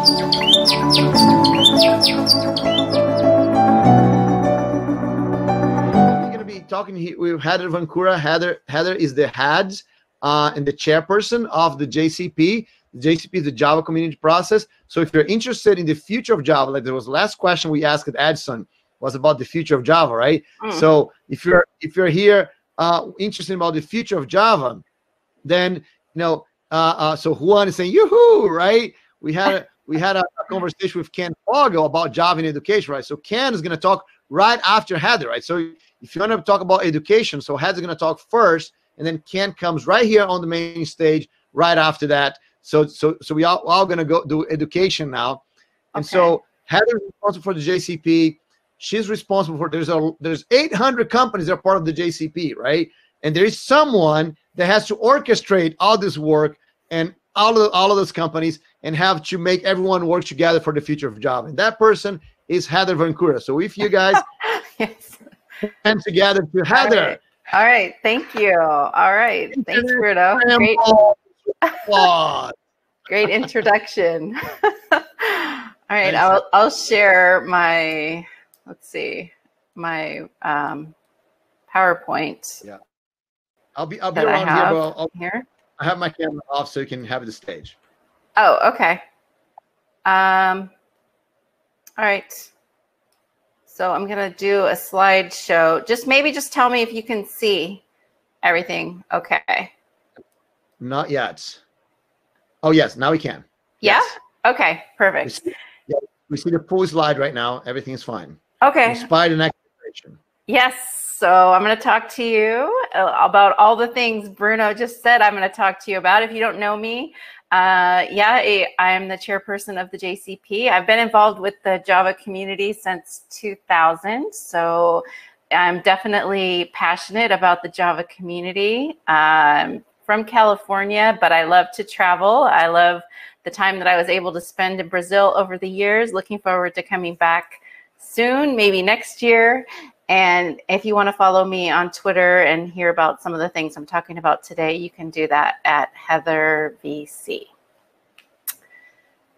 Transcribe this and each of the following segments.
going to be talking here with Heather VanCura. Heather is the head and the chairperson of the JCP. The JCP is the Java Community Process. So if you're interested in the future of Java, like there was the last question we asked at Edson was about the future of Java, right? So if you're here interested about the future of Java, then so Juan is saying yoo-hoo, right? We had a conversation with Ken Fogel about Java in education, right? So Ken is going to talk right after Heather, right? So if you want to talk about education, so Heather's going to talk first, and then Ken comes right here on the main stage right after that. So we all going to go do education now. And so Heather is responsible for the JCP. She's responsible for, there's 800 companies that are part of the JCP, right? And there is someone that has to orchestrate all this work and all of those companies and have to make everyone work together for the future of Java. And that person is Heather VanCura. So if you guys stand together to Heather. All right. Thank you. All right. Thanks, Bruno. Great introduction. All right. I'll share my, let's see, my PowerPoint. Yeah. I'll be around here. I have my camera off so you can have the stage. Oh, okay. All right. So I'm going to do a slideshow. Maybe just tell me if you can see everything. Okay. Not yet. Oh, yes. Now we can. Yeah? Yes. Okay. Perfect. We see the full slide right now. Everything is fine. Okay. Inspired and activation. Yes. So I'm going to talk to you about all the things Bruno just said I'm going to talk to you about. If you don't know me, I'm the chairperson of the JCP. I've been involved with the Java community since 2000. So I'm definitely passionate about the Java community. I'm from California, but I love to travel. I love the time that I was able to spend in Brazil over the years. Looking forward to coming back soon, maybe next year. And if you want to follow me on Twitter and hear about some of the things I'm talking about today, you can do that at Heather VC.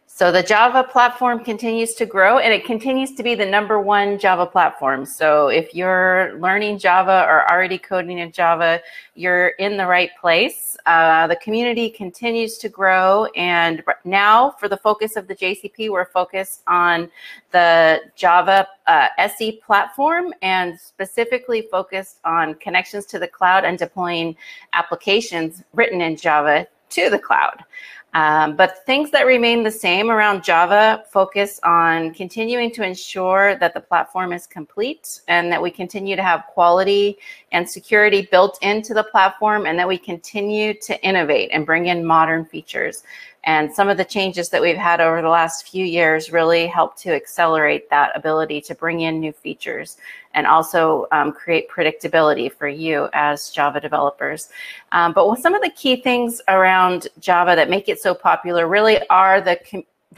So the Java platform continues to grow, and it continues to be the #1 Java platform. So if you're learning Java or already coding in Java, you're in the right place. The community continues to grow, and now for the focus of the JCP, we're focused on the Java SE platform, and specifically focused on connections to the cloud and deploying applications written in Java to the cloud. But things that remain the same around Java focus on continuing to ensure that the platform is complete and that we continue to have quality and security built into the platform, and that we continue to innovate and bring in modern features. And some of the changes that we've had over the last few years really help to accelerate that ability to bring in new features and also create predictability for you as Java developers. But some of the key things around Java that make it so popular really are the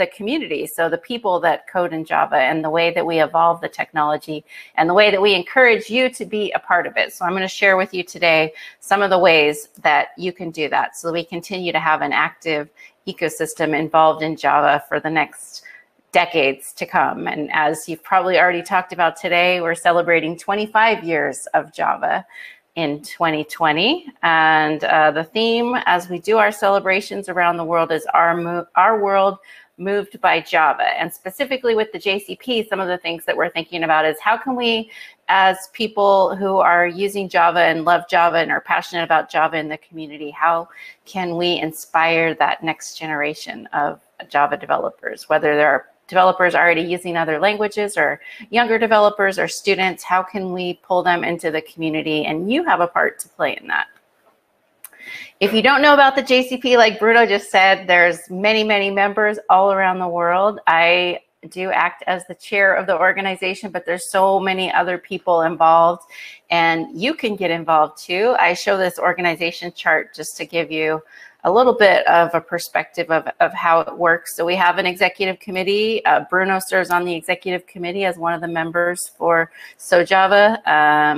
community. So the people that code in Java and the way that we evolve the technology and the way that we encourage you to be a part of it. So I'm going to share with you today some of the ways that you can do that so that we continue to have an active ecosystem involved in Java for the next decades to come. And as you've probably already talked about today, we're celebrating 25 years of Java in 2020. And the theme as we do our celebrations around the world is our world moved by Java. And specifically with the JCP, some of the things that we're thinking about is how can we, as people who are using Java and love Java and are passionate about Java in the community, how can we inspire that next generation of Java developers, whether they're developers already using other languages or younger developers or students, how can we pull them into the community? And you have a part to play in that. If you don't know about the JCP, like Bruno just said, there's many, many members all around the world. I do act as the chair of the organization, but there's so many other people involved, and you can get involved too. I show this organization chart just to give you a little bit of a perspective of how it works. So we have an executive committee. Bruno serves on the executive committee as one of the members for SoJava,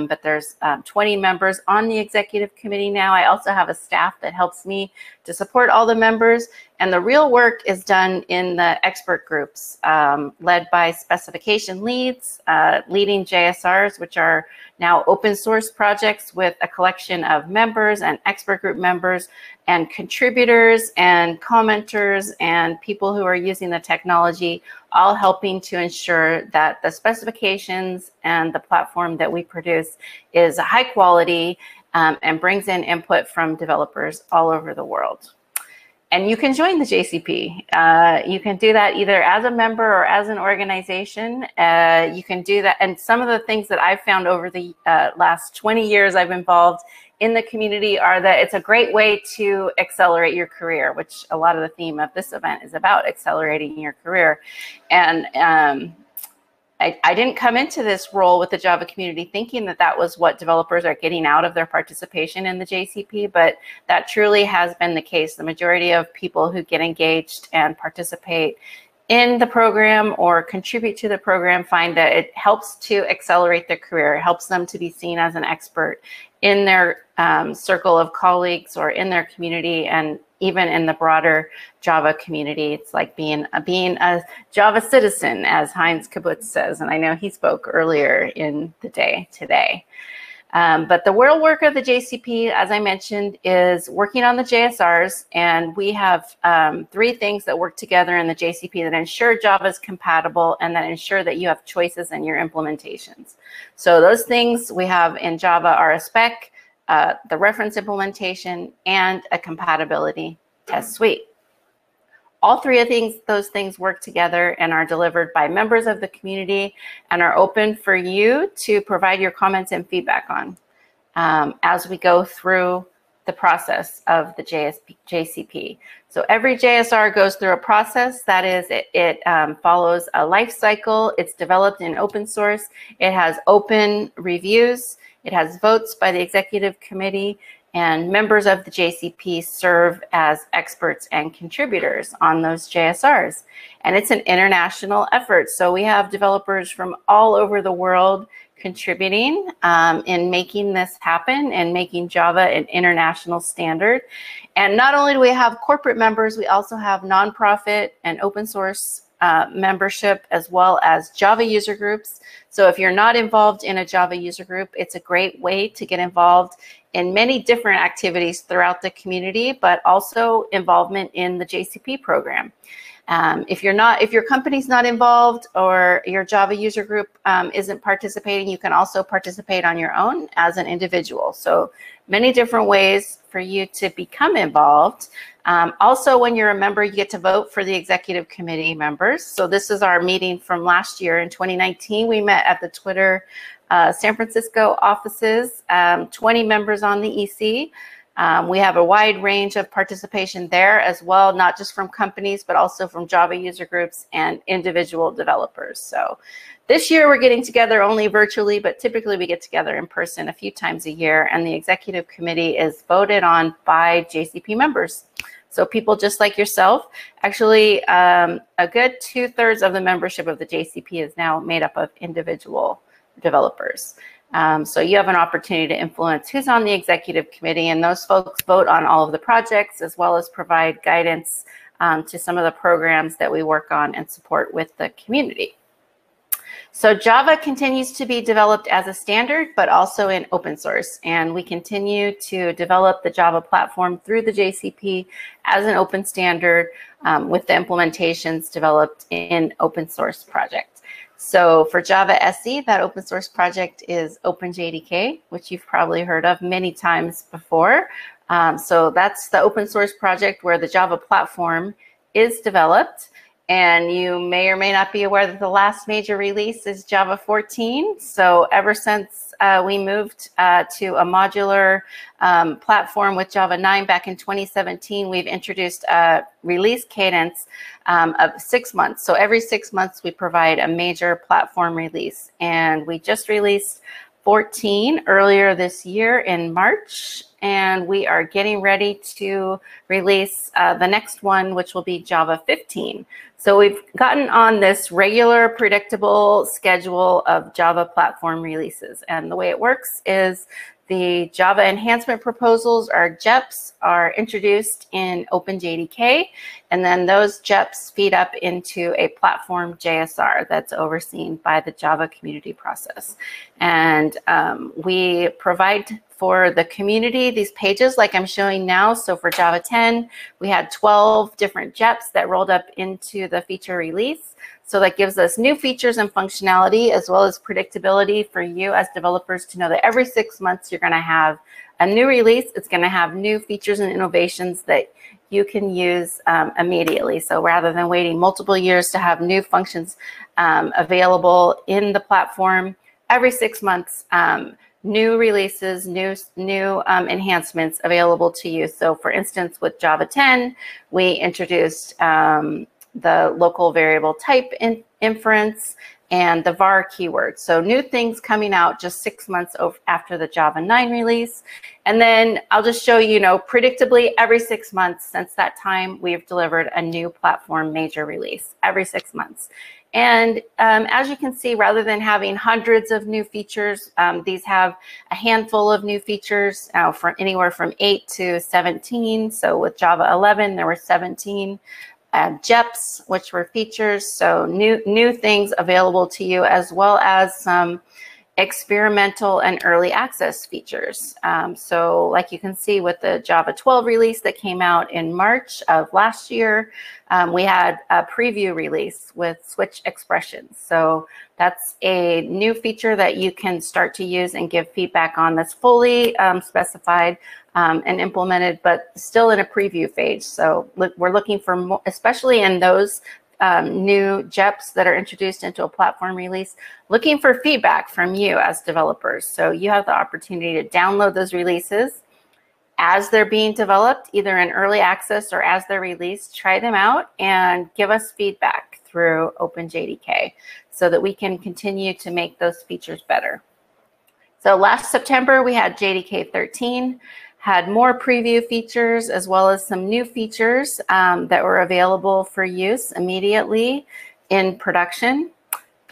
but there's 20 members on the executive committee now. I also have a staff that helps me to support all the members, And the real work is done in the expert groups, led by specification leads, leading JSRs, which are now open source projects with a collection of members and expert group members and contributors and commenters and people who are using the technology, all helping to ensure that the specifications and the platform that we produce is high quality and brings in input from developers all over the world. And you can join the JCP. You can do that either as a member or as an organization. You can do that. And some of the things that I've found over the last 20 years I've involved in the community are that it's a great way to accelerate your career, which a lot of the theme of this event is about, accelerating your career. And I didn't come into this role with the Java community thinking that that was what developers are getting out of their participation in the JCP, but that truly has been the case. The majority of people who get engaged and participate in the program or contribute to the program find that it helps to accelerate their career. It helps them to be seen as an expert in their circle of colleagues or in their community, and even in the broader Java community. It's like being a Java citizen, as Heinz Kibbutz says, and I know he spoke earlier in the day today. But the real work of the JCP, as I mentioned, is working on the JSRs, and we have 3 things that work together in the JCP that ensure Java is compatible and that ensure that you have choices in your implementations. So those things we have in Java are a spec, the reference implementation, and a compatibility test suite. All 3 of those things work together and are delivered by members of the community and are open for you to provide your comments and feedback on as we go through the process of the JCP. So every JSR goes through a process. That is, it follows a life cycle. It's developed in open source. It has open reviews. It has votes by the executive committee, and members of the JCP serve as experts and contributors on those JSRs. And it's an international effort. So we have developers from all over the world contributing in making this happen and making Java an international standard. And not only do we have corporate members, we also have nonprofit and open source membership, as well as Java user groups. So if you're not involved in a Java user group, it's a great way to get involved in many different activities throughout the community, but also involvement in the JCP program. If your company's not involved or your Java user group isn't participating, you can also participate on your own as an individual. So many different ways for you to become involved. Also, when you're a member, you get to vote for the executive committee members. So this is our meeting from last year. In 2019, we met at the Twitter San Francisco offices, 20 members on the EC. We have a wide range of participation there as well, not just from companies, but also from Java user groups and individual developers. So this year we're getting together only virtually, but typically we get together in person a few times a year, and the executive committee is voted on by JCP members. So people just like yourself. Actually, a good 2/3 of the membership of the JCP is now made up of individual developers. So you have an opportunity to influence who's on the executive committee, and those folks vote on all of the projects, as well as provide guidance to some of the programs that we work on and support with the community. So Java continues to be developed as a standard, but also in open source. And we continue to develop the Java platform through the JCP as an open standard with the implementations developed in open source projects. So for Java SE, that open source project is Openjdk, which you've probably heard of many times before. So that's the open source project where the Java platform is developed. And you may or may not be aware that the last major release is Java 14. So ever since we moved to a modular platform with Java 9 back in 2017, we've introduced a release cadence of 6 months. So every 6 months we provide a major platform release. And we just released 14 earlier this year in March. and we are getting ready to release the next one, which will be Java 15. So we've gotten on this regular, predictable schedule of Java platform releases. And the way it works is the Java enhancement proposals, or JEPs, are introduced in Openjdk, and then those JEPs feed up into a platform JSR that's overseen by the Java community process. And we provide for the community these pages like I'm showing now. So for Java 10, we had 12 different JEPs that rolled up into the feature release. So that gives us new features and functionality, as well as predictability for you as developers to know that every 6 months you're going to have a new release. It's going to have new features and innovations that you can use immediately. So rather than waiting multiple years to have new functions available in the platform, every 6 months, new releases, new enhancements available to you. So for instance, with Java 10, we introduced the local variable type inference and the var keyword. So new things coming out just 6 months after the Java 9 release. And then I'll just show you, predictably every 6 months since that time, we've delivered a new platform major release every 6 months. And as you can see, rather than having hundreds of new features, these have a handful of new features from anywhere from 8 to 17. So with Java 11, there were 17 JEPs, which were features. So new things available to you, as well as some experimental and early access features. So like you can see with the Java 12 release that came out in March of last year, we had a preview release with switch expressions. So that's a new feature that you can start to use and give feedback on, that's fully specified and implemented, but still in a preview phase. So we're looking for more, especially in those new JEPs that are introduced into a platform release, looking for feedback from you as developers. So you have the opportunity to download those releases as they're being developed, either in early access or as they're released. Try them out and give us feedback through Openjdk so that we can continue to make those features better. So last September, we had JDK 13. Had more preview features, as well as some new features that were available for use immediately in production.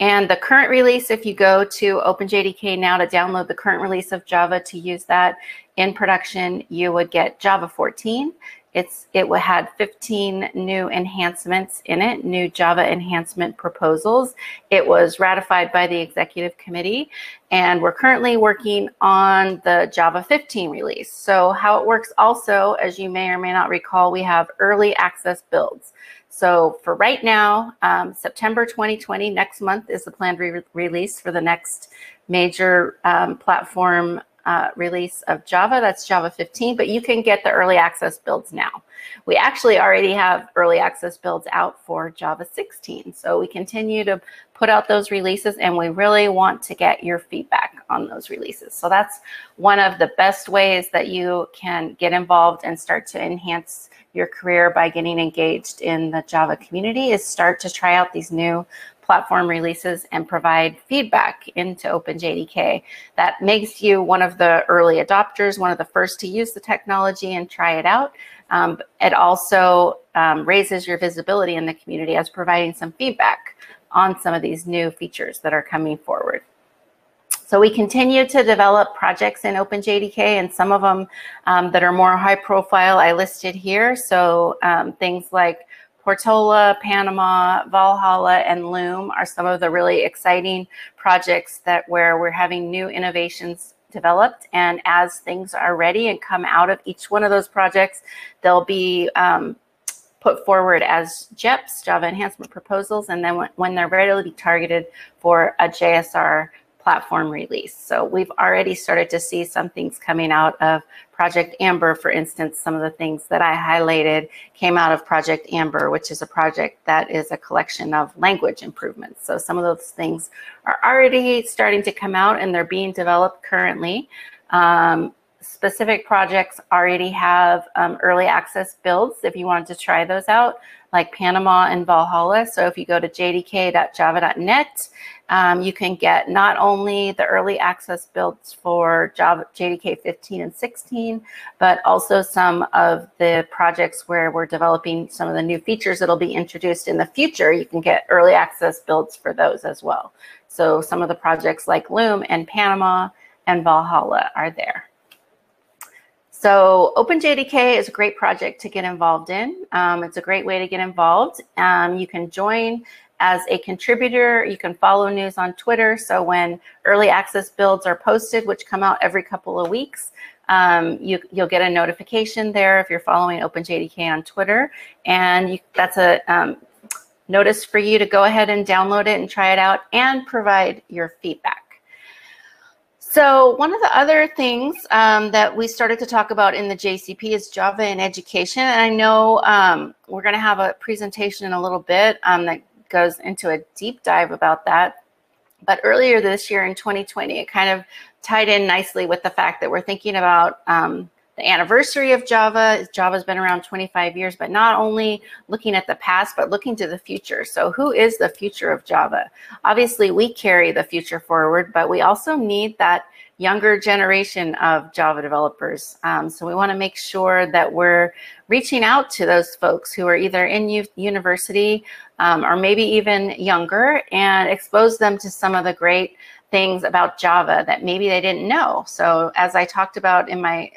And the current release, if you go to Openjdk now to download the current release of Java to use that in production, you would get Java 14. It had 15 new enhancements in it, new Java enhancement proposals. It was ratified by the executive committee, and we're currently working on the Java 15 release. So how it works also, as you may or may not recall, we have early access builds. So for right now, September 2020, next month, is the planned release for the next major platform release of Java. That's Java 15, but you can get the early access builds now. We actually already have early access builds out for Java 16. So we continue to put out those releases, and we really want to get your feedback on those releases. So that's one of the best ways that you can get involved and start to enhance your career by getting engaged in the Java community, is start to try out these new platform releases and provide feedback into Openjdk. That makes you one of the early adopters, one of the first to use the technology and try it out. It also raises your visibility in the community as providing some feedback on some of these new features that are coming forward. So we continue to develop projects in Openjdk, and some of them that are more high profile I listed here. So things like Portola, Panama, Valhalla, and Loom are some of the really exciting projects where we're having new innovations developed. And as things are ready and come out of each one of those projects, they'll be put forward as JEPs, Java Enhancement Proposals, and then when they're ready, they'll be targeted for a JSR platform release. So we've already started to see some things coming out of Project Amber. For instance, some of the things that I highlighted came out of Project Amber, which is a project that is a collection of language improvements. So some of those things are already starting to come out, and they're being developed currently. Specific projects already have early access builds if you wanted to try those out. like Panama and Valhalla. So if you go to jdk.java.net, you can get not only the early access builds for Java JDK 15 and 16, but also some of the projects where we're developing some of the new features that'll be introduced in the future. You can get early access builds for those as well. So some of the projects like Loom and Panama and Valhalla are there. So OpenJDK is a great project to get involved in. It's a great way to get involved. You can join as a contributor. You can follow news on Twitter. So when early access builds are posted, which come out every couple of weeks, you'll get a notification there if you're following OpenJDK on Twitter. And that's a notice for you to go ahead and download it and try it out and provide your feedback. So one of the other things that we started to talk about in the JCP is Java in education. And I know we're going to have a presentation in a little bit that goes into a deep dive about that. But earlier this year in 2020, it kind of tied in nicely with the fact that we're thinking about the anniversary of Java. Java's been around 25 years, but not only looking at the past, but looking to the future. So who is the future of Java? Obviously, we carry the future forward, but we also need that younger generation of Java developers. So we want to make sure that we're reaching out to those folks who are either in university or maybe even younger and expose them to some of the great things about Java that maybe they didn't know. So as I talked about in my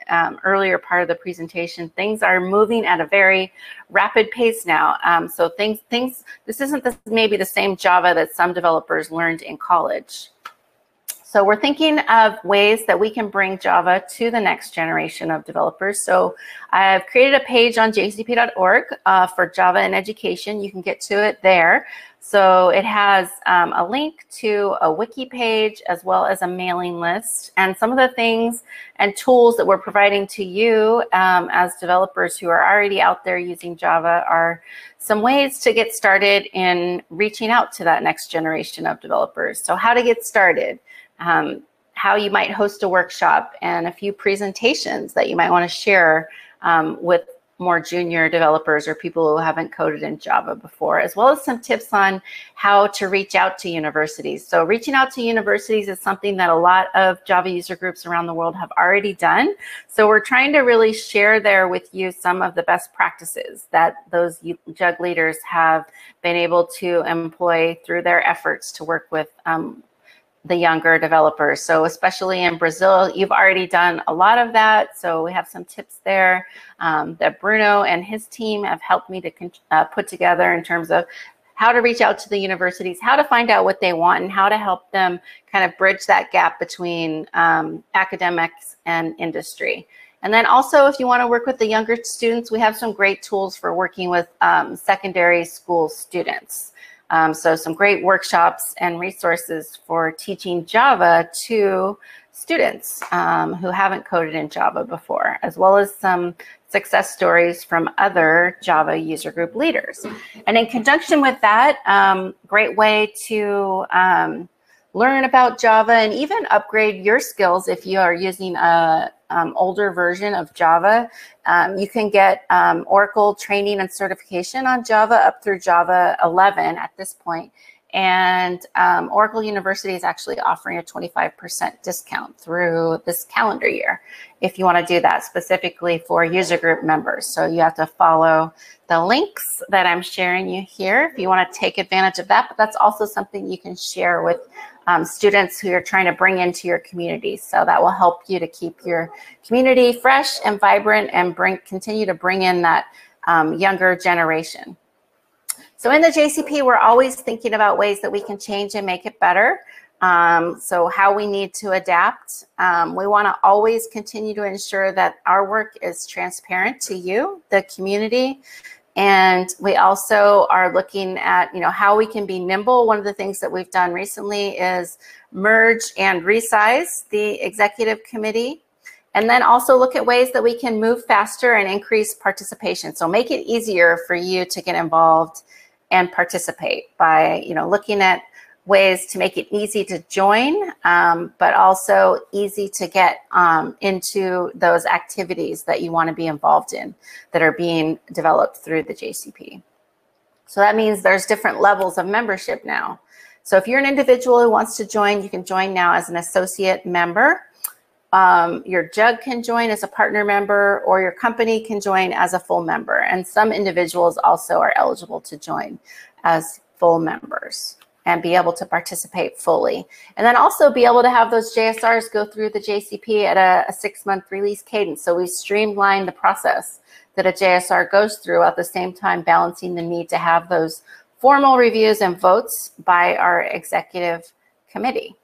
earlier part of the presentation, things are moving at a very rapid pace now. So this isn't maybe the same Java that some developers learned in college. So we're thinking of ways that we can bring Java to the next generation of developers. So I've created a page on jcp.org for Java in education. You can get to it there. So it has a link to a wiki page as well as a mailing list. And some of the things and tools that we're providing to you as developers who are already out there using Java are some ways to get started in reaching out to that next generation of developers. So how to get started, how you might host a workshop, and a few presentations that you might want to share with more junior developers or people who haven't coded in Java before, as well as some tips on how to reach out to universities. So reaching out to universities is something that a lot of Java user groups around the world have already done. So we're trying to really share there with you some of the best practices that those JUG leaders have been able to employ through their efforts to work with the younger developers. So especially in Brazil, you've already done a lot of that. So we have some tips there that Bruno and his team have helped me to put together in terms of how to reach out to the universities, how to find out what they want, and how to help them kind of bridge that gap between academics and industry. And then also, if you want to work with the younger students, we have some great tools for working with secondary school students. So some great workshops and resources for teaching Java to students who haven't coded in Java before, as well as some success stories from other Java user group leaders. And in conjunction with that, great way to learn about Java and even upgrade your skills if you are using a older version of Java. You can get Oracle training and certification on Java up through Java 11 at this point. And Oracle University is actually offering a 25% discount through this calendar year if you want to do that specifically for user group members. So you have to follow the links that I'm sharing you here if you want to take advantage of that. But that's also something you can share with students who you're trying to bring into your community. So that will help you to keep your community fresh and vibrant and continue to bring in that younger generation. So in the JCP, we're always thinking about ways that we can change and make it better. So how we need to adapt. We want to always continue to ensure that our work is transparent to you, the community. And we also are looking at, how we can be nimble. One of the things that we've done recently is merge and resize the executive committee. And then also look at ways that we can move faster and increase participation. So make it easier for you to get involved and participate by, looking at ways to make it easy to join, but also easy to get into those activities that you want to be involved in that are being developed through the JCP. So that means there's different levels of membership now. So if you're an individual who wants to join, you can join now as an associate member. Your JUG can join as a partner member, or your company can join as a full member. And some individuals also are eligible to join as full members and be able to participate fully. And then also be able to have those JSRs go through the JCP at a 6-month release cadence. So we streamlined the process that a JSR goes through, at the same time balancing the need to have those formal reviews and votes by our executive committee.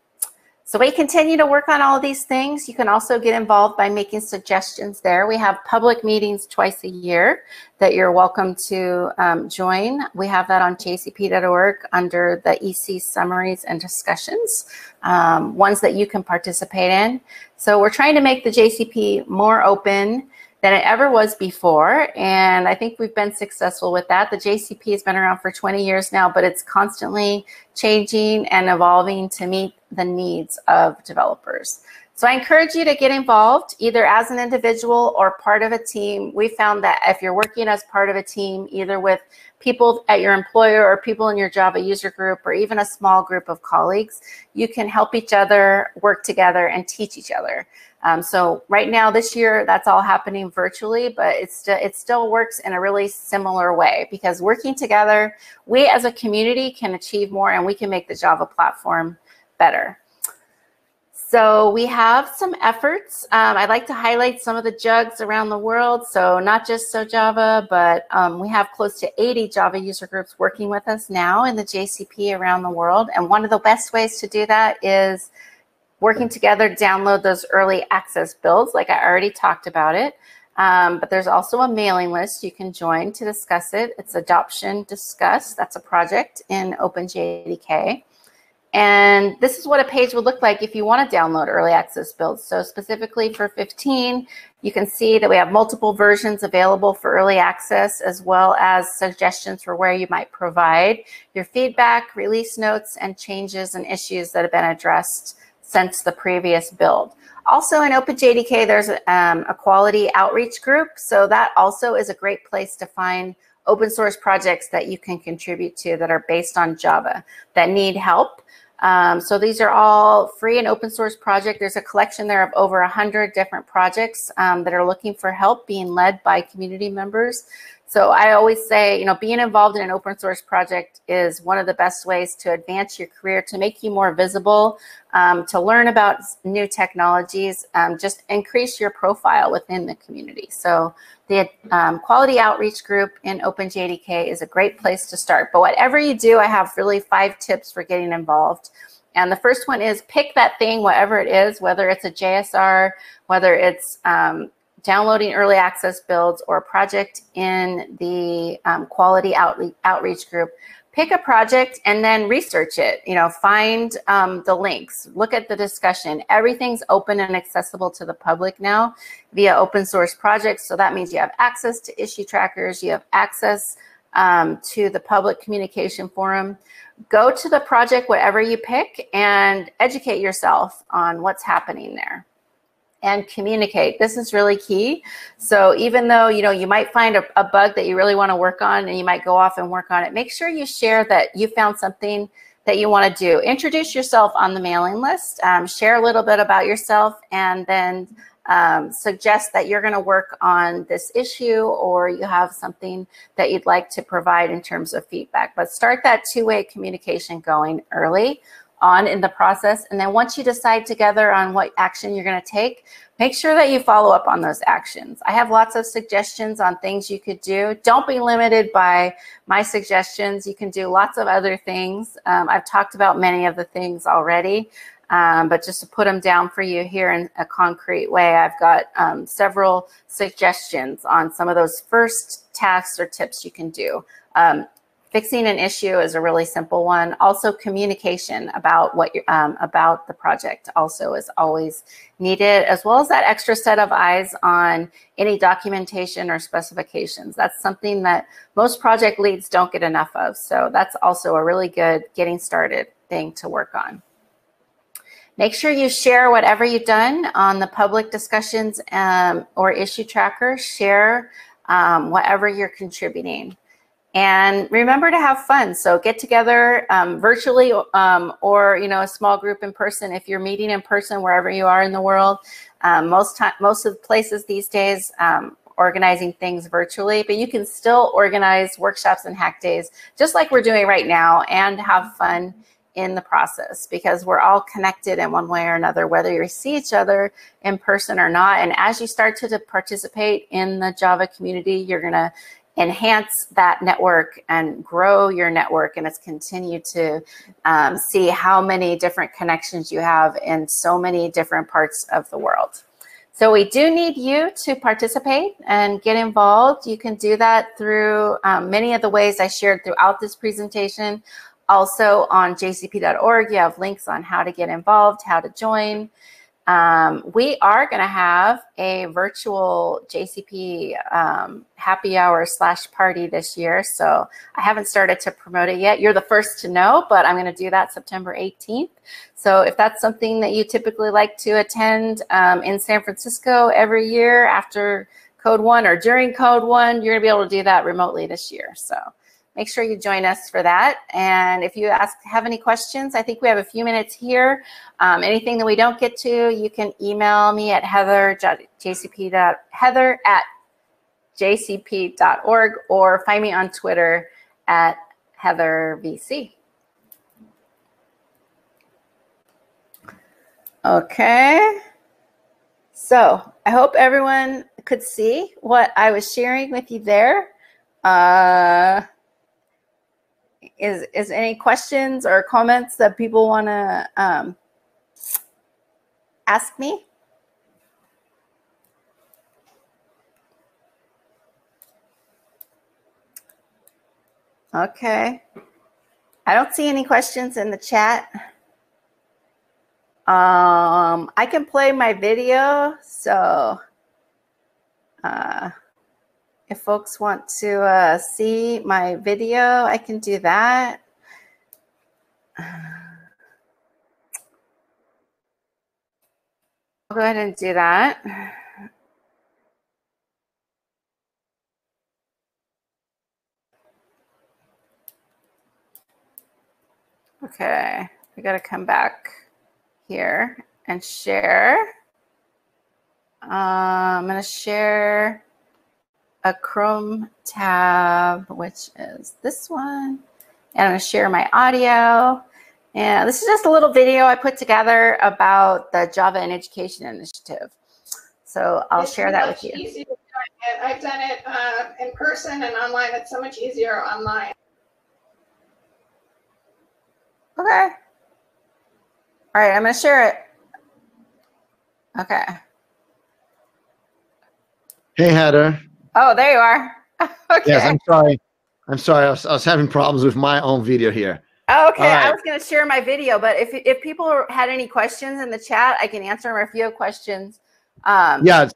So we continue to work on all of these things. You can also get involved by making suggestions there. We have public meetings twice a year that you're welcome to join. We have that on jcp.org under the EC summaries and discussions, ones that you can participate in. So we're trying to make the JCP more open than it ever was before, and I think we've been successful with that. The JCP has been around for 20 years now, but it's constantly changing and evolving to meet the needs of developers. So I encourage you to get involved either as an individual or part of a team. We found that if you're working as part of a team, either with people at your employer or people in your Java user group, or even a small group of colleagues, you can help each other, work together, and teach each other. So right now, this year, that's all happening virtually, but it still works in a really similar way, because working together, we as a community can achieve more, and we can make the Java platform better. So we have some efforts. I'd like to highlight some of the JUGs around the world. So not just SoJava, but we have close to 80 Java user groups working with us now in the JCP around the world. And one of the best ways to do that is working together to download those early access builds, like I already talked about it. But there's also a mailing list you can join to discuss it. It's Adoption Discuss. That's a project in Openjdk. And this is what a page would look like if you want to download early access builds. So specifically for 15, you can see that we have multiple versions available for early access, as well as suggestions for where you might provide your feedback, release notes, and changes and issues that have been addressed since the previous build. Also in Openjdk, there's a quality outreach group. So that also is a great place to find open source projects that you can contribute to that are based on Java that need help. So these are all free and open source projects. There's a collection there of over 100 different projects that are looking for help, being led by community members. So I always say, you know, being involved in an open source project is one of the best ways to advance your career, to make you more visible, to learn about new technologies, just increase your profile within the community. So the quality outreach group in Openjdk is a great place to start. But whatever you do, I have really 5 tips for getting involved. And the first one is pick that thing, whatever it is, whether it's a JSR, whether it's downloading early access builds, or a project in the quality outreach group. Pick a project and then research it. You know, find the links, look at the discussion. Everything's open and accessible to the public now via open source projects. So that means you have access to issue trackers, you have access to the public communication forum. Go to the project, whatever you pick, and educate yourself on what's happening there. And communicate. This is really key. So even though, you know, you might find a bug that you really want to work on, and you might go off and work on it, make sure you share that you found something that you want to do. Introduce yourself on the mailing list, share a little bit about yourself, and then suggest that you're going to work on this issue, or you have something that you'd like to provide in terms of feedback. But start that two-way communication going early on in the process. And then once you decide together on what action you're going to take, make sure that you follow up on those actions. I have lots of suggestions on things you could do. Don't be limited by my suggestions. You can do lots of other things. I've talked about many of the things already, but just to put them down for you here in a concrete way, I've got several suggestions on some of those first tasks or tips you can do. Fixing an issue is a really simple one. Also, communication about what about the project also is always needed, as well as that extra set of eyes on any documentation or specifications. That's something that most project leads don't get enough of. So that's also a really good getting started thing to work on. Make sure you share whatever you've done on the public discussions or issue tracker. Share whatever you're contributing. And remember to have fun. So get together virtually or, you know, a small group in person. If you're meeting in person wherever you are in the world, most of the places these days organizing things virtually, but you can still organize workshops and hack days just like we're doing right now and have fun in the process, because we're all connected in one way or another, whether you see each other in person or not. And as you start to participate in the Java community, you're going to enhance that network and grow your network, and it's continue to see how many different connections you have in so many different parts of the world. So we do need you to participate and get involved. You can do that through many of the ways I shared throughout this presentation. Also on jcp.org, you have links on how to get involved, how to join. We are going to have a virtual JCP happy hour / party this year. So I haven't started to promote it yet. You're the first to know, but I'm going to do that September 18th. So if that's something that you typically like to attend in San Francisco every year after Code 1 or during Code 1, you're going to be able to do that remotely this year. So make sure you join us for that. And if you have any questions, I think we have a few minutes here. Anything that we don't get to, you can email me at heather@jcp.org or find me on Twitter at heathervc. Okay. So I hope everyone could see what I was sharing with you there. Is any questions or comments that people want to ask me? Okay. I don't see any questions in the chat. I can play my video, so if folks want to see my video, I can do that. I'll go ahead and do that. Okay, we got to come back here and share. I'm going to share a Chrome tab, which is this one. And I'm going to share my audio. And this is just a little video I put together about the Java in Education initiative. So I'll share that with you. Easier doing it. I've done it in person and online. It's so much easier online. Okay. All right, I'm going to share it. Okay. Hey, Heather. Oh, there you are. Okay. Yes, I'm sorry. I'm sorry. I was having problems with my own video here. Oh, okay. Right. I was going to share my video, but if people had any questions in the chat, I can answer them. Or if you have questions. Yeah.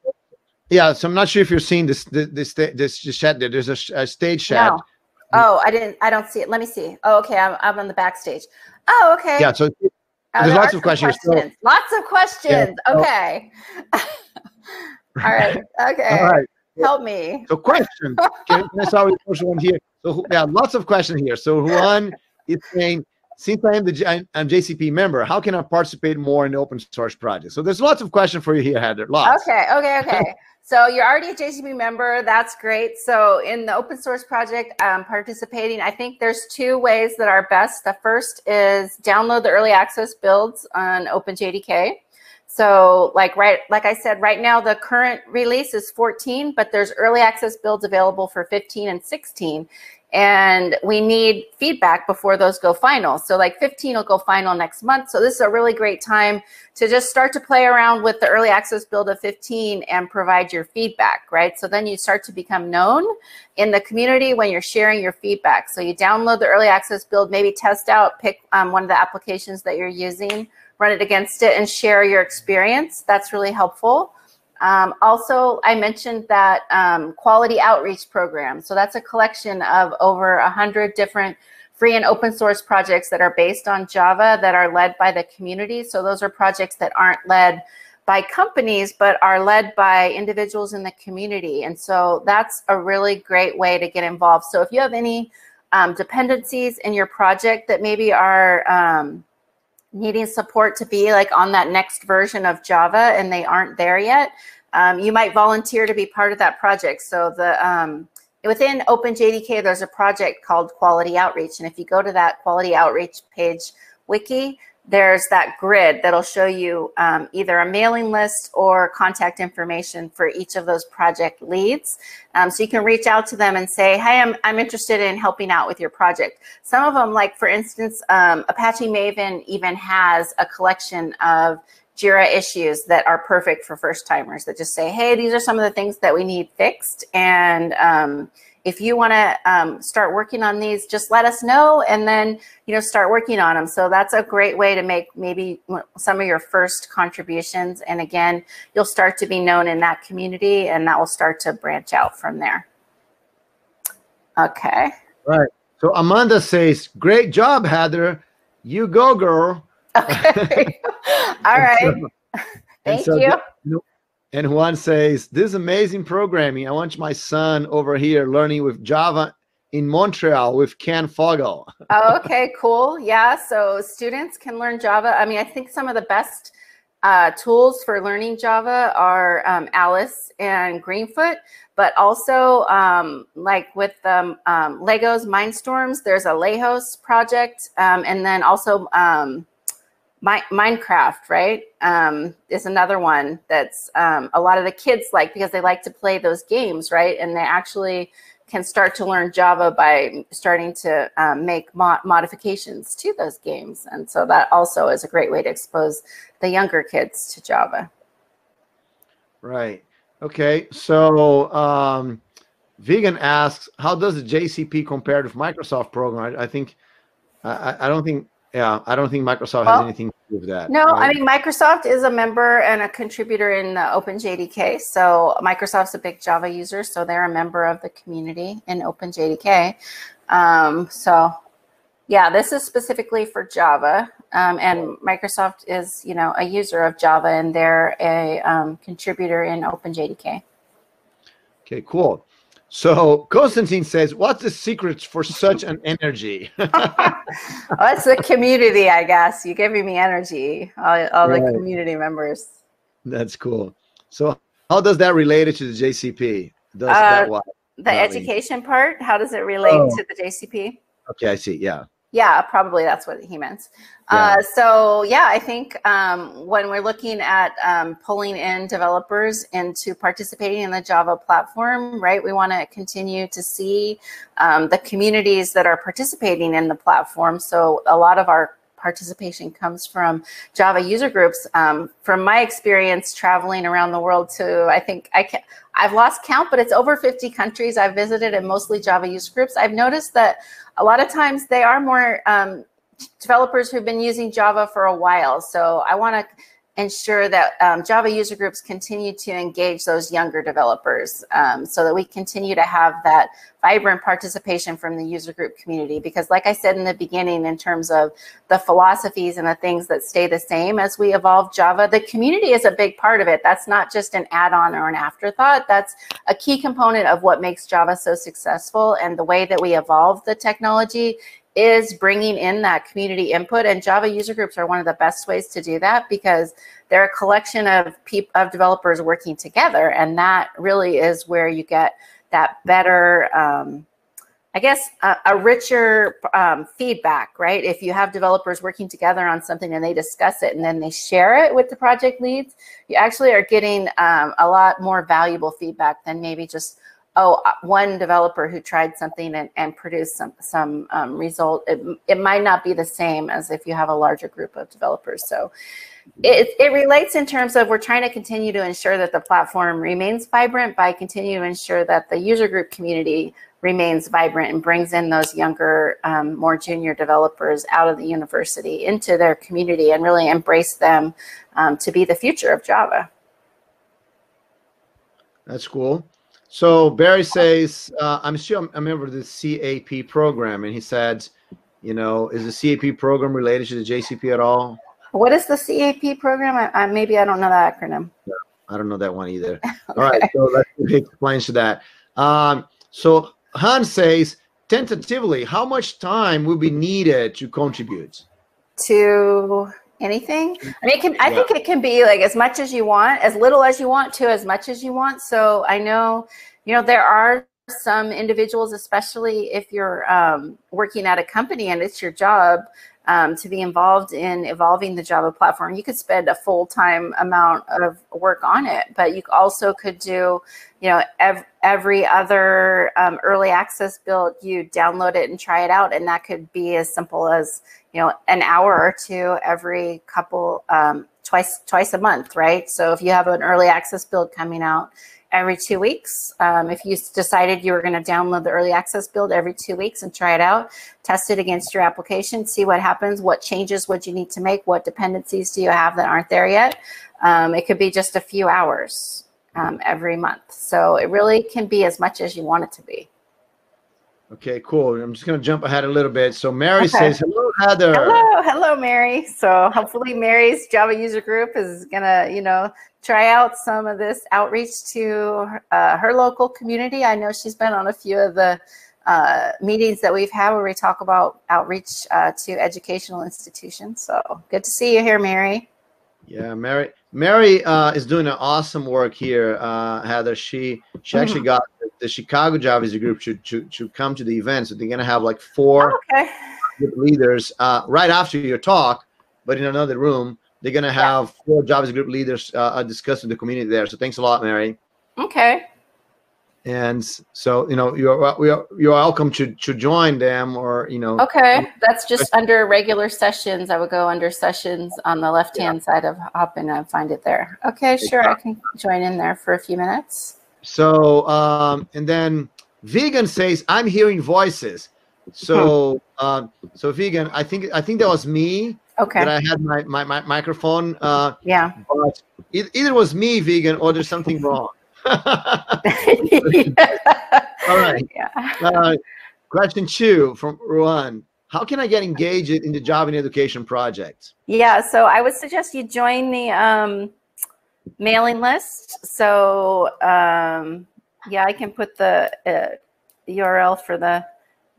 So I'm not sure if you're seeing this chat there. There's a stage chat. No. Oh, I don't see it. Let me see. Oh, okay. I'm on the backstage. Oh, okay. Yeah. So there's lots of questions. Lots of questions. Yeah. Okay. All right. Okay. All right. Help me. So question. Can I start with the first one here? So yeah, lots of questions here. So one is saying, since I'm JCP member, how can I participate more in the open source project? So there's lots of questions for you here, Heather. Lots. Okay. So you're already a JCP member. That's great. So in the open source project, participating, I think there's two ways that are best. The first is download the early access builds on Openjdk. So like I said, right now the current release is 14, but there's early access builds available for 15 and 16. And we need feedback before those go final. So like 15 will go final next month. So this is a really great time to just start to play around with the early access build of 15 and provide your feedback, right? So then you start to become known in the community when you're sharing your feedback. So you download the early access build, maybe test out, pick one of the applications that you're using, run it against it and share your experience. That's really helpful. Also, I mentioned that quality outreach program. So that's a collection of over 100 different free and open source projects that are based on Java that are led by the community. So those are projects that aren't led by companies, but are led by individuals in the community. And so that's a really great way to get involved. So if you have any dependencies in your project that maybe are needing support to be like on that next version of Java and they aren't there yet, you might volunteer to be part of that project. So within Openjdk, there's a project called Quality Outreach. And if you go to that Quality Outreach page wiki, there's that grid that'll show you either a mailing list or contact information for each of those project leads. So you can reach out to them and say, hey, I'm interested in helping out with your project. Some of them, like for instance, Apache Maven even has a collection of Jira issues that are perfect for first timers that just say, hey, these are some of the things that we need fixed. And if you want to start working on these, just let us know, and then start working on them. So that's a great way to make maybe some of your first contributions. And again, you'll start to be known in that community, and that will start to branch out from there. Okay. Right. So Amanda says, "Great job, Heather. You go, girl." Okay. All right. Thank you. And Juan says, "This amazing programming. I want my son over here learning with Java in Montreal with Ken Fogel." Oh, okay, cool. Yeah, so students can learn Java. I mean, I think some of the best tools for learning Java are Alice and Greenfoot, but also like with Legos Mindstorms, there's a Lejos project, and then also Minecraft, right, is another one that's a lot of the kids like, because they like to play those games, right? And they actually can start to learn Java by starting to make modifications to those games. And so that also is a great way to expose the younger kids to Java. Right. Okay. So Vegan asks, how does the JCP compare to Microsoft program? I think, I don't think, yeah, I don't think Microsoft has anything to do with that. No, right? I mean, Microsoft is a member and a contributor in the OpenJDK. So Microsoft's a big Java user, so they're a member of the community in OpenJDK. So yeah, this is specifically for Java, and Microsoft is, a user of Java, and they're a contributor in OpenJDK. Okay, cool. So Konstantin says, what's the secret for such an energy? Well, it's the community, I guess. You're giving me energy, all the community members. That's cool. So how does that relate to the JCP? Does that what? The education part, how does it relate to the JCP? Okay, I see, yeah. Yeah, probably that's what he meant. Yeah. So yeah, I think when we're looking at pulling in developers into participating in the Java platform, right, we want to continue to see the communities that are participating in the platform. So a lot of our participation comes from Java user groups. From my experience traveling around the world to, I think I've lost count, but it's over 50 countries I've visited, and mostly Java user groups. I've noticed that a lot of times they are more developers who've been using Java for a while. So I want to ensure that Java user groups continue to engage those younger developers so that we continue to have that vibrant participation from the user group community. Because like I said in the beginning, in terms of the philosophies and the things that stay the same as we evolve Java, the community is a big part of it. That's not just an add-on or an afterthought. That's a key component of what makes Java so successful, and the way that we evolve the technology is bringing in that community input, and Java user groups are one of the best ways to do that, because they're a collection of developers working together, and that really is where you get that better, I guess, a richer feedback, right? If you have developers working together on something and they discuss it and then they share it with the project leads, you actually are getting a lot more valuable feedback than maybe just one developer who tried something and produced some result. It might not be the same as if you have a larger group of developers. So it relates in terms of, we're trying to continue to ensure that the platform remains vibrant by continuing to ensure that the user group community remains vibrant and brings in those younger, more junior developers out of the university into their community and really embrace them to be the future of Java. That's cool. So Barry says, I'm sure I'm a member of the CAP program, and he said, is the CAP program related to the JCP at all? What is the CAP program? Maybe I don't know the acronym. Yeah, I don't know that one either. Okay. All right, so let's explain to that. So Hans says, tentatively, how much time will be needed to contribute? To anything? I mean, I think it can be like as much as you want, as little as you want, to as much as you want. So I know, there are some individuals, especially if you're working at a company and it's your job to be involved in evolving the Java platform. You could spend a full-time amount of work on it, but you also could do, every other early access build, you download it and try it out, and that could be as simple as an hour or two every couple, twice a month, right? So if you have an early access build coming out every 2 weeks, if you decided you were going to download the early access build every 2 weeks and try it out, test it against your application, see what happens, what changes would you need to make, what dependencies do you have that aren't there yet. It could be just a few hours every month. So it really can be as much as you want it to be. Okay, cool. I'm just going to jump ahead a little bit. So Mary says, hello, Heather. Hello, Mary. So hopefully Mary's Java user group is going to, try out some of this outreach to her local community. I know she's been on a few of the meetings that we've had where we talk about outreach to educational institutions. So good to see you here, Mary. Yeah, Mary is doing an awesome work here, Heather. She actually got the Chicago Java user group to come to the event. So they're going to have like 4 leaders right after your talk, but in another room. They're going to have 4 Java group leaders discuss with the community there. So thanks a lot, Mary. Okay. And so, you're welcome to join them or, Okay. That's just under regular sessions. I would go under sessions on the left-hand side of Hop and find it there. Okay, sure. I can join in there for a few minutes. So, and then Vegan says, I'm hearing voices. So, so Vegan, I think that was me. Okay. That I had my microphone. But either it was me, Vegan, or there's something wrong. All right. Yeah. Question 2 from Ruan. How can I get engaged in the Java in Education project? Yeah, so I would suggest you join the mailing list. So I can put the URL for the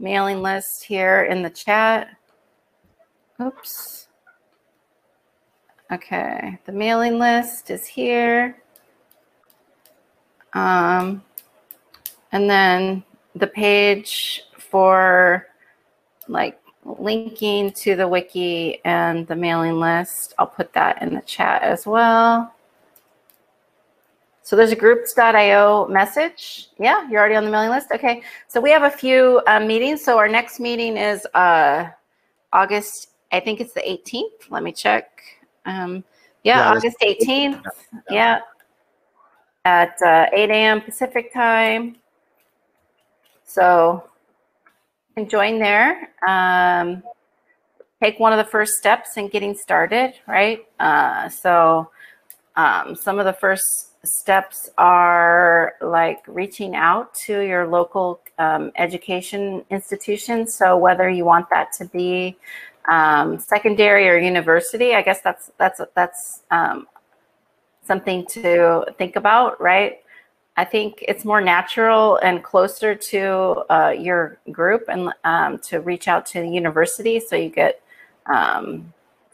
mailing list here in the chat. Oops. Okay, the mailing list is here. And then the page for like linking to the wiki and the mailing list, I'll put that in the chat as well. So there's a groups.io message. Yeah, you're already on the mailing list. Okay, so we have a few meetings. So our next meeting is August, I think it's the 18th. Let me check. August 18th. Yeah, at 8 a.m. Pacific time. So you can join there. Take one of the first steps in getting started, right? Some of the first steps are like reaching out to your local education institution. So whether you want that to be secondary or university, I guess that's something to think about, right? I think it's more natural and closer to your group and to reach out to the university. So you get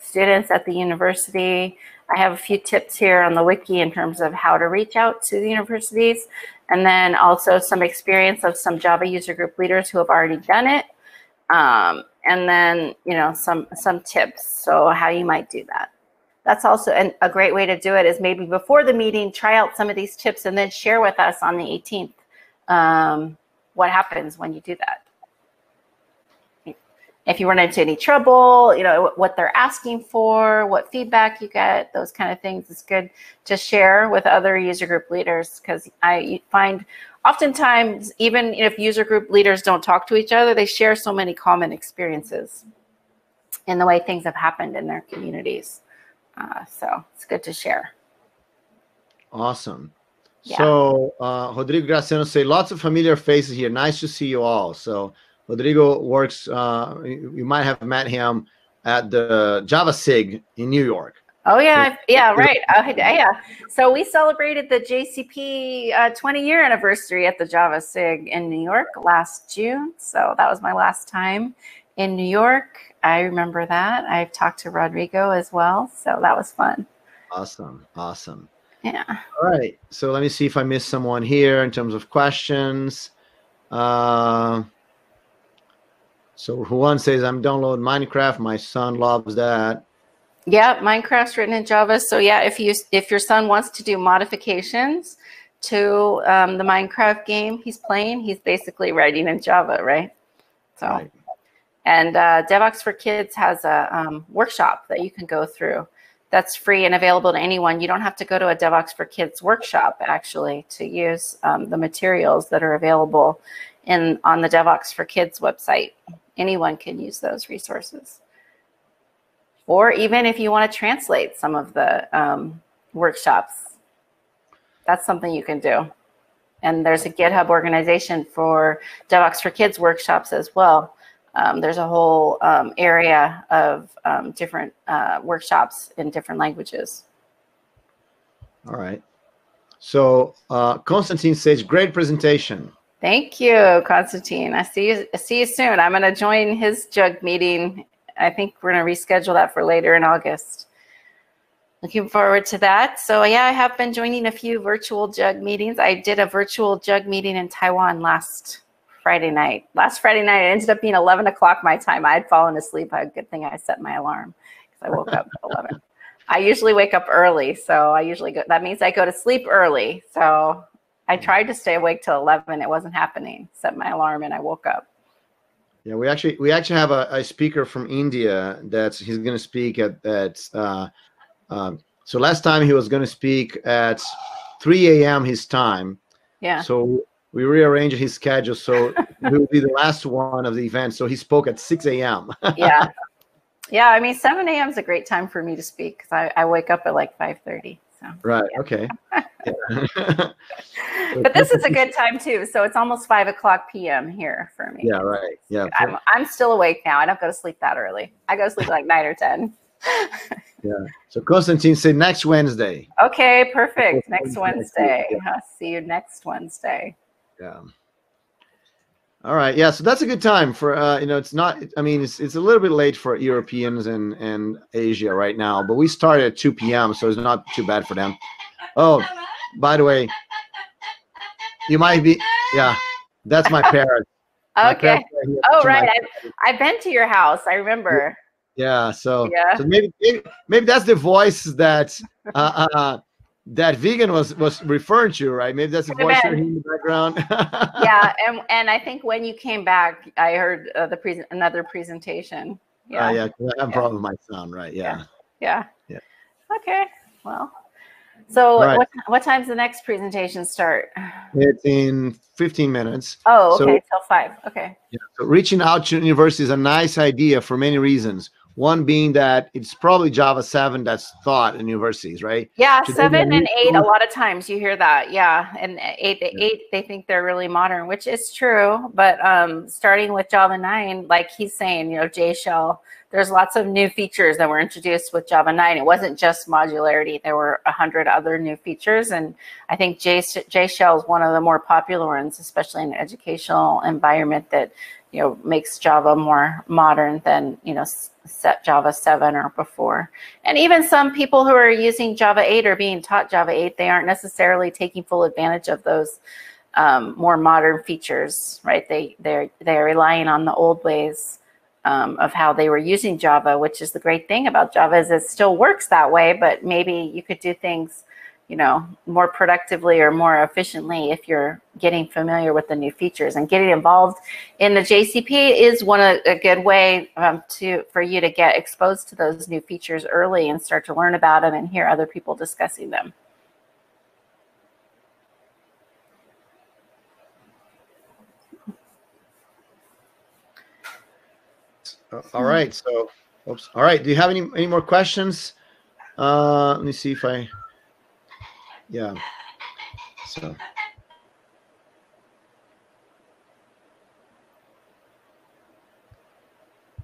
students at the university. I have a few tips here on the wiki in terms of how to reach out to the universities, and then also some experience of some Java user group leaders who have already done it. And then, some tips, so how you might do that. That's also a great way to do it is maybe before the meeting, try out some of these tips and then share with us on the 18th what happens when you do that. If you run into any trouble, what they're asking for, what feedback you get, those kind of things, it's good to share with other user group leaders, because I find oftentimes, even if user group leaders don't talk to each other, they share so many common experiences in the way things have happened in their communities. So it's good to share. Awesome. Yeah. So Rodrigo Graciano say, lots of familiar faces here. Nice to see you all. So Rodrigo works, you might have met him at the Java SIG in New York. Oh yeah, yeah, right. Yeah. So we celebrated the JCP 20-year anniversary at the Java SIG in New York last June. So that was my last time in New York. I remember that. I've talked to Rodrigo as well. So that was fun. Awesome. Awesome. Yeah. All right. So let me see if I missed someone here in terms of questions. So Juan says, I'm downloading Minecraft. My son loves that. Yeah, Minecraft's written in Java. So yeah, if your son wants to do modifications to the Minecraft game he's playing, he's basically writing in Java, right? So, Right. And DevOps for Kids has a workshop that you can go through. That's free and available to anyone. You don't have to go to a DevOps for Kids workshop actually to use the materials that are available on the DevOps for Kids website. Anyone can use those resources. Or even if you want to translate some of the workshops, that's something you can do. And there's a GitHub organization for DevOps for Kids workshops as well. There's a whole area of different workshops in different languages. All right. So Konstantin says, great presentation. Thank you, Konstantin. I see you soon. I'm going to join his Jug meeting. I think we're going to reschedule that for later in August. Looking forward to that. So yeah, I have been joining a few virtual Jug meetings. I did a virtual Jug meeting in Taiwan last Friday night. Last Friday night, it ended up being 11 o'clock my time. I had fallen asleep. Good thing I set my alarm because I woke up at 11. I usually wake up early, so I usually go. That means I go to sleep early. So I tried to stay awake till 11. It wasn't happening. Set my alarm and I woke up. Yeah, we actually have a speaker from India he's going to speak at so last time he was going to speak at 3 a.m. his time. Yeah. So we rearranged his schedule, so he will be the last one of the event. So he spoke at 6 a.m. Yeah. Yeah, I mean, 7 a.m. is a great time for me to speak because I wake up at like 5:30. So. Right. Yeah. Okay. But this is a good time too. So it's almost 5:00 p.m. here for me. Yeah. Right. Yeah. I'm still awake now. I don't go to sleep that early. I go to sleep like 9 or 10. Yeah. So Konstantin said next Wednesday. Okay, perfect. Next Wednesday. Yeah. I'll see you next Wednesday. Yeah. All right. Yeah. So that's a good time for it's not. I mean, it's a little bit late for Europeans and Asia right now, but we started at 2 p.m., so it's not too bad for them. Oh, by the way, you might be. Yeah, that's my parents. Okay. Oh, right. I've been to your house. I remember. Yeah. So, yeah. So maybe that's the voice that that vegan was referring to, right? Maybe that's the voice in the background. Yeah, and I think when you came back, I heard another presentation. Yeah. Yeah, I'm probably my son, right? Yeah. Yeah. Okay. Well, so right. what time's the next presentation start? It's in 15 minutes. Oh, okay, till 5. Okay. Yeah, so reaching out to universities is a nice idea for many reasons. One being that it's probably Java 7 that's taught in universities, right? Yeah, 7 and 8, a lot of times you hear that. Yeah, and 8, they think they're really modern, which is true. But starting with Java 9, like he's saying, JShell, there's lots of new features that were introduced with Java 9. It wasn't just modularity. There were 100 other new features. And I think JShell is one of the more popular ones, especially in an educational environment that, makes Java more modern than, Java 7 or before. And even some people who are using Java 8 or being taught Java 8, they aren't necessarily taking full advantage of those more modern features, right? They're relying on the old ways of how they were using Java, which is the great thing about Java is it still works that way, but maybe you could do things, more productively or more efficiently if you're getting familiar with the new features. And getting involved in the JCP is a good way for you to get exposed to those new features early and start to learn about them and hear other people discussing them. All right. So, oops. All right. Do you have any more questions? Let me see if I. Yeah. So.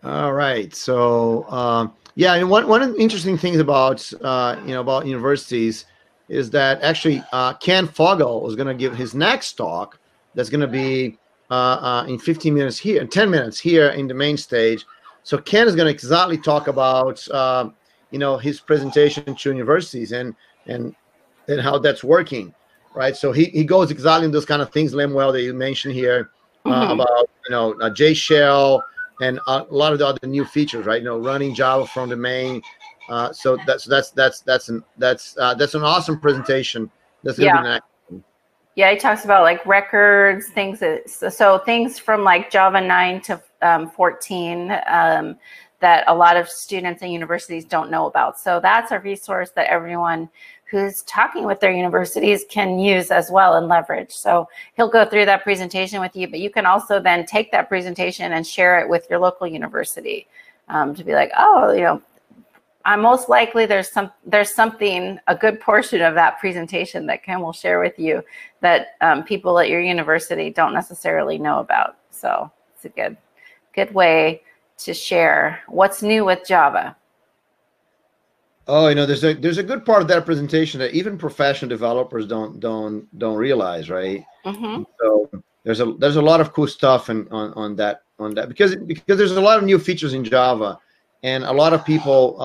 All right. So yeah, and one of the interesting things about about universities is that actually Ken Fogel is going to give his next talk. That's going to be in 15 minutes here, 10 minutes here in the main stage. So Ken is going to exactly talk about his presentation to universities and and how that's working, right? So he goes exactly in those kind of things, Lemuel, that you mentioned here Hmm. about J Shell and a lot of the other new features, right? Running Java from the main. So that's an awesome presentation. That's gonna be Yeah. next. Yeah, he talks about like records, things that, so things from like Java 9 to 14 that a lot of students and universities don't know about. So that's a resource that everyone who's talking with their universities can use as well and leverage. So he'll go through that presentation with you, but you can also then take that presentation and share it with your local university to be like, oh, I'm most likely there's something, a good portion of that presentation that Ken will share with you that people at your university don't necessarily know about. So it's a good way to share what's new with Java. Oh, there's a good part of that presentation that even professional developers don't realize, right? Mm-hmm. So there's a lot of cool stuff on that because there's a lot of new features in Java, and a lot of people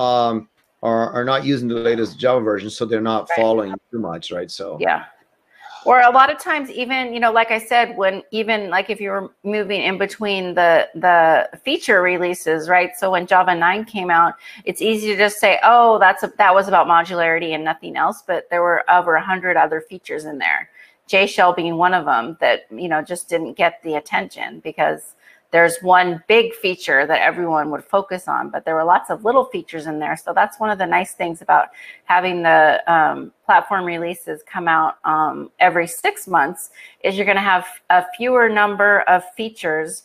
are not using the latest Java version, so they're not Right. following too much, right? So Yeah. Or a lot of times, even, like I said, when even like if you were moving in between the feature releases, right? So when Java 9 came out, it's easy to just say, oh, that was about modularity and nothing else. But there were over 100 other features in there, JShell being one of them that, just didn't get the attention because there's one big feature that everyone would focus on, but there were lots of little features in there. So that's one of the nice things about having the platform releases come out every 6 months is you're going to have a fewer number of features,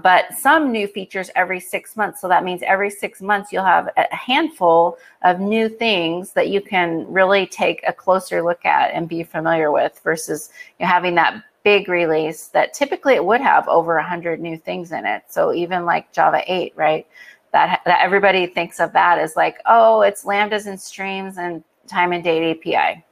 but some new features every 6 months. So that means every 6 months you'll have a handful of new things that you can really take a closer look at and be familiar with versus having that big release that typically it would have over 100 new things in it. So even like Java 8, right? That everybody thinks of that as like, oh, it's lambdas and streams and time and date API,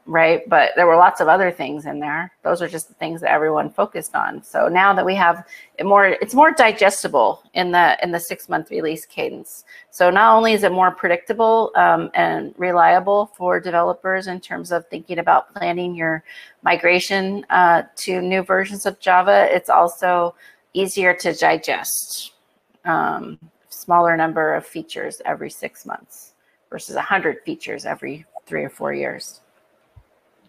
right? But there were lots of other things in there. Those are just the things that everyone focused on. So now that we have it's more digestible in the 6-month release cadence. So not only is it more predictable and reliable for developers in terms of thinking about planning your migration to new versions of Java, it's also easier to digest. Smaller number of features every 6 months versus 100 features every 3 or 4 years.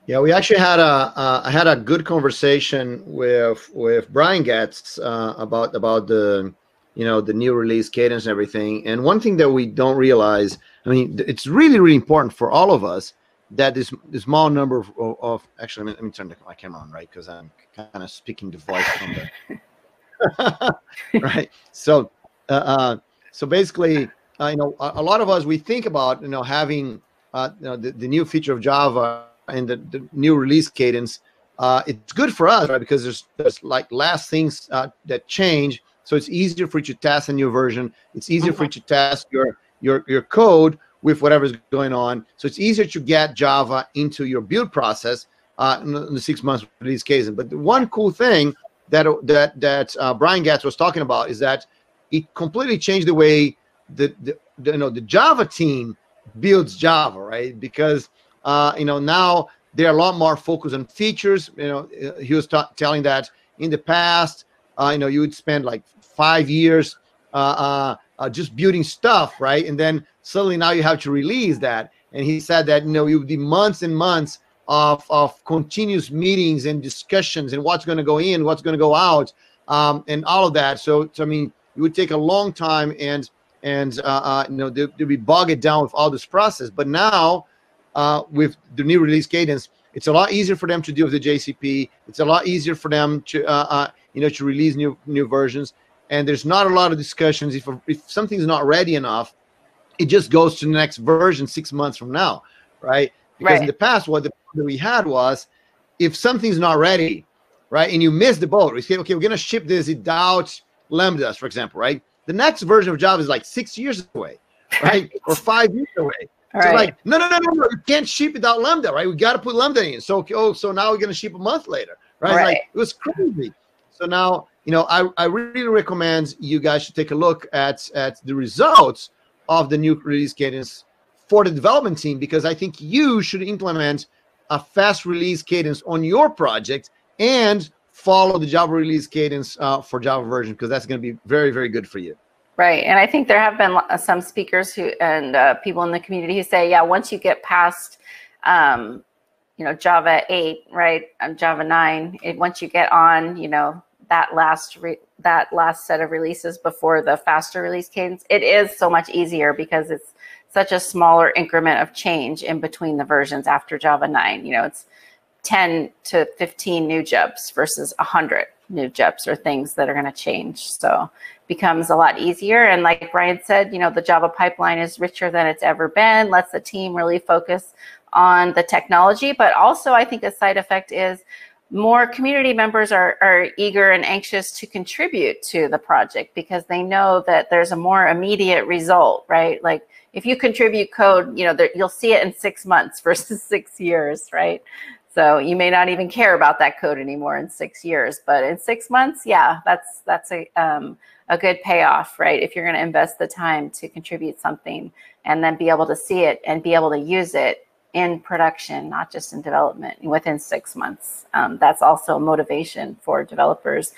yeah, we actually had a good conversation with Brian Getz about the the new release cadence and everything. And one thing that we don't realize, I mean, it's really important for all of us that this small number of actually, let me turn my camera on, right? Because I'm kind of speaking the voice from the right. So basically, a lot of us, we think about having the new feature of Java and the new release cadence. It's good for us, right? Because there's like less things that change, so it's easier for you to test a new version. It's easier for you to test your code with whatever's going on. So it's easier to get Java into your build process in the 6 months release cadence. But the one cool thing that Brian Getz was talking about is that it completely changed the way the Java team builds Java, right? Because now they're a lot more focused on features. He was telling that in the past, you would spend like 5 years just building stuff, right? And then suddenly now you have to release that. And he said that it would be months and months of continuous meetings and discussions and what's going to go in, what's going to go out, and all of that. So I mean, it would take a long time and they'd be bogged down with all this process. But now with the new release cadence, it's a lot easier for them to deal with the JCP. It's a lot easier for them to to release new versions. And there's not a lot of discussions. If something's not ready enough, it just goes to the next version 6 months from now, right? Because in the past, what we had was, if something's not ready, right, and you miss the boat, we say, okay, we're going to ship this out, Lambdas, for example, right? The next version of Java is like 6 years away, right? Or 5 years away. Right. So like, no, you can't ship without Lambda, right? We got to put Lambda in. So, so now we're going to ship a month later, right? Right. Like, it was crazy. So now, I really recommend you guys should take a look at the results of the new release cadence for the development team, because I think you should implement a fast release cadence on your project and follow the Java release cadence for Java version, because that's going to be very, very good for you. Right, and I think there have been some speakers and people in the community who say, yeah, once you get past, Java 8, right, Java 9, once you get on, that last set of releases before the faster release cadence, it is so much easier because it's such a smaller increment of change in between the versions after Java 9. It's 10 to 15 new jobs versus 100 new jobs or things that are going to change. So it becomes a lot easier. And like Brian said, the Java pipeline is richer than it's ever been, lets the team really focus on the technology. But also I think a side effect is more community members are eager and anxious to contribute to the project because they know that there's a more immediate result, right? Like if you contribute code, you'll see it in 6 months versus 6 years, right? So you may not even care about that code anymore in 6 years, but in 6 months, yeah, that's a good payoff, right? If you're going to invest the time to contribute something and then be able to see it and be able to use it in production, not just in development, within 6 months. That's also motivation for developers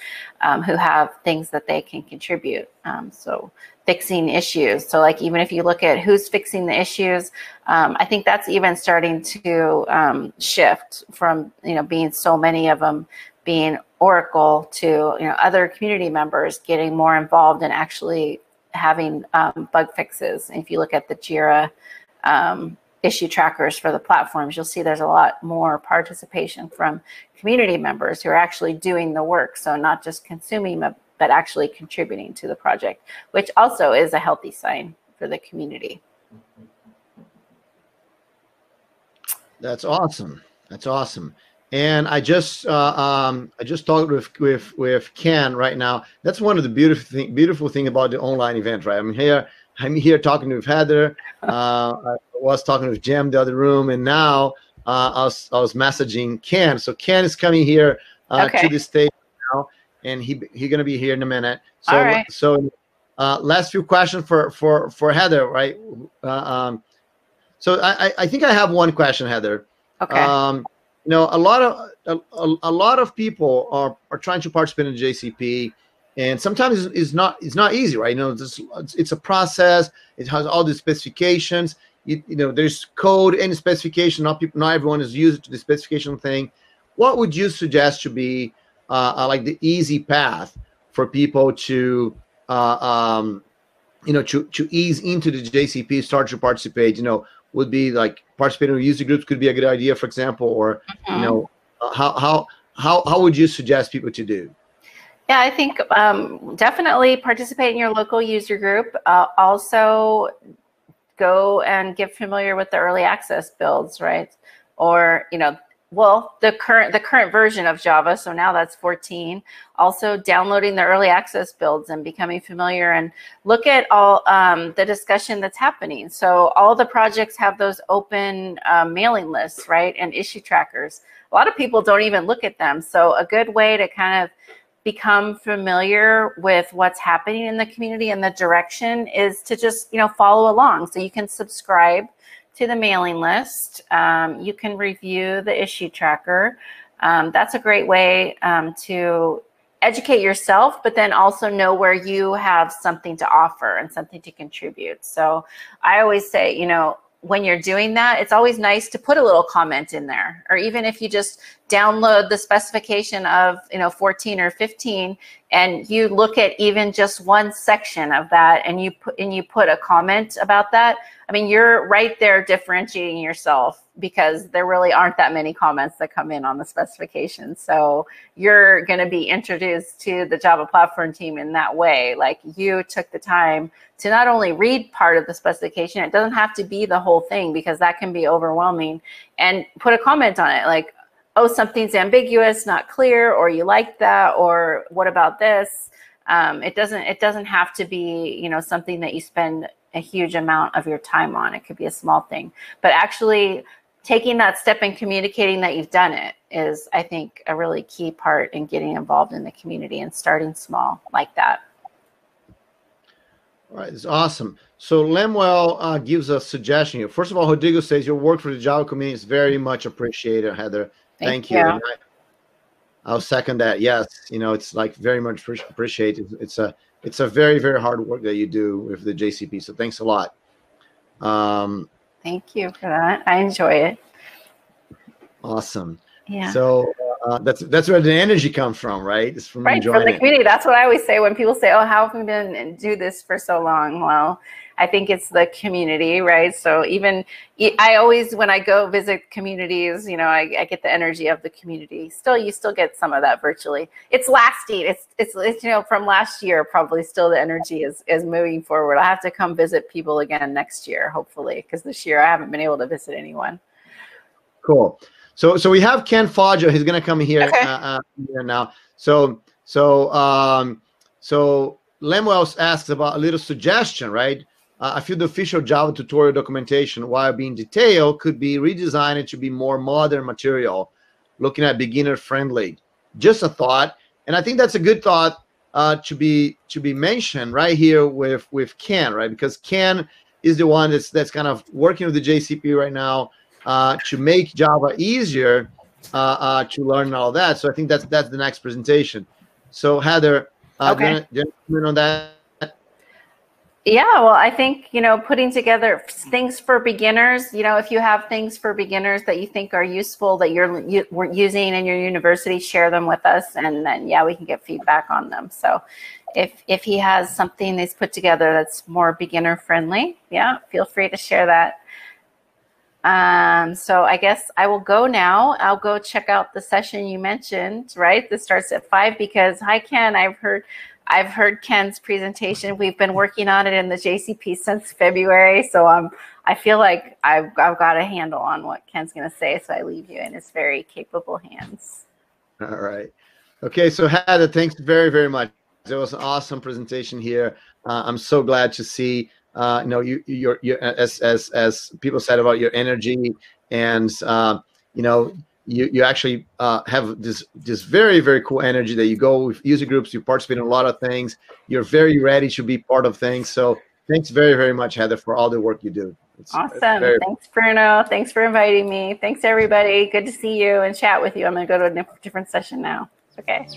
who have things that they can contribute. So fixing issues. So like even if you look at who's fixing the issues, I think that's even starting to shift from being so many of them being Oracle to other community members getting more involved and actually having bug fixes. And if you look at the Jira issue trackers for the platforms, you'll see there's a lot more participation from community members who are actually doing the work. So not just consuming, but actually contributing to the project, which also is a healthy sign for the community. That's awesome. That's awesome. And I just talked with Ken right now. That's one of the beautiful thing about the online event, right? I'm here talking with Heather. I was talking with Jem the other room, and now I was messaging Ken. So Ken is coming here to the stage now, and he's gonna be here in a minute. So all right. So last few questions for Heather, right? So I think I have one question, Heather. Okay. A lot of people are trying to participate in JCP. And sometimes it's not easy, right? It's a process. It has all the specifications. There's code and specification. Not everyone is used to the specification thing. What would you suggest to be like the easy path for people to to ease into the JCP, start to participate? Would be like participating in user groups could be a good idea, for example, or how would you suggest people to do? Yeah, I think definitely participate in your local user group. Also go and get familiar with the early access builds, right? Or, the current version of Java, so now that's 14. Also downloading the early access builds and becoming familiar, and look at all the discussion that's happening. So all the projects have those open mailing lists, right? And issue trackers. A lot of people don't even look at them. So a good way to kind of become familiar with what's happening in the community and the direction is to just, follow along. So you can subscribe to the mailing list. You can review the issue tracker. That's a great way to educate yourself, but then also know where you have something to offer and something to contribute. So I always say, when you're doing that, it's always nice to put a little comment in there, or even if you just download the specification of 14 or 15 and you look at even just one section of that and you put a comment about that, I mean, you're right there differentiating yourself, because there really aren't that many comments that come in on the specification. So you're going to be introduced to the Java platform team in that way. Like, you took the time to not only read part of the specification, it doesn't have to be the whole thing, because that can be overwhelming, and put a comment on it like, oh, something's ambiguous, not clear, or you like that, or what about this? It doesn't have to be, you know, something that you spend a huge amount of your time on. It could be a small thing, but actually taking that step and communicating that you've done it is, I think, a really key part in getting involved in the community and starting small like that. All right, it's awesome. So Lemuel gives a suggestion here. First of all, Rodrigo says your work for the Java community is very much appreciated, Heather. Thank you. And I'll second that. Yes, you know, it's like very much appreciated. It's a very, very hard work that you do with the JCP. So thanks a lot. Thank you for that. I enjoy it. Awesome. Yeah. So that's where the energy comes from, right? It's from right, from the community. That's what I always say when people say, "Oh, how have we been and do this for so long?" Well, I think it's the community, right? So even I always, when I go visit communities, you know, I get the energy of the community. Still, you still get some of that virtually. It's lasting. It's you know, from last year, probably still the energy is moving forward. I have to come visit people again next year, hopefully, because this year I haven't been able to visit anyone. Cool. So we have Ken Foggia. He's gonna come here, okay. Here now. So Lemuel asks about a little suggestion, right? I feel the official Java tutorial documentation, while being detailed, could be redesigned to be more modern material, looking at beginner friendly. Just a thought, and I think that's a good thought to be mentioned right here with Ken, right? Because Ken is the one that's kind of working with the JCP right now to make Java easier to learn and all that. So I think that's the next presentation. So Heather, okay. do you comment on that? Yeah, well, I think, you know, putting together things for beginners, you know, if you have things for beginners that you think are useful that you're using in your university, share them with us, and then, yeah, we can get feedback on them. So if he has something that's put together that's more beginner friendly, yeah, feel free to share that. So I guess I will go now. I'll go check out the session you mentioned, right? This starts at 5 because, hi, Ken, I've heard Ken's presentation. We've been working on it in the JCP since February. So I feel like I've got a handle on what Ken's going to say. So I leave you in his very capable hands. All right. Okay. So Heather, thanks very, very much. It was an awesome presentation here. I'm so glad to see, you know, you're as people said about your energy, and you know, you actually have this very, very cool energy that you go with user groups, you participate in a lot of things, you're very ready to be part of things. So thanks very, very much, Heather, for all the work you do. Awesome. Thanks, Bruno. Thanks for inviting me. Thanks, everybody. Good to see you and chat with you. I'm going to go to a different session now. Okay.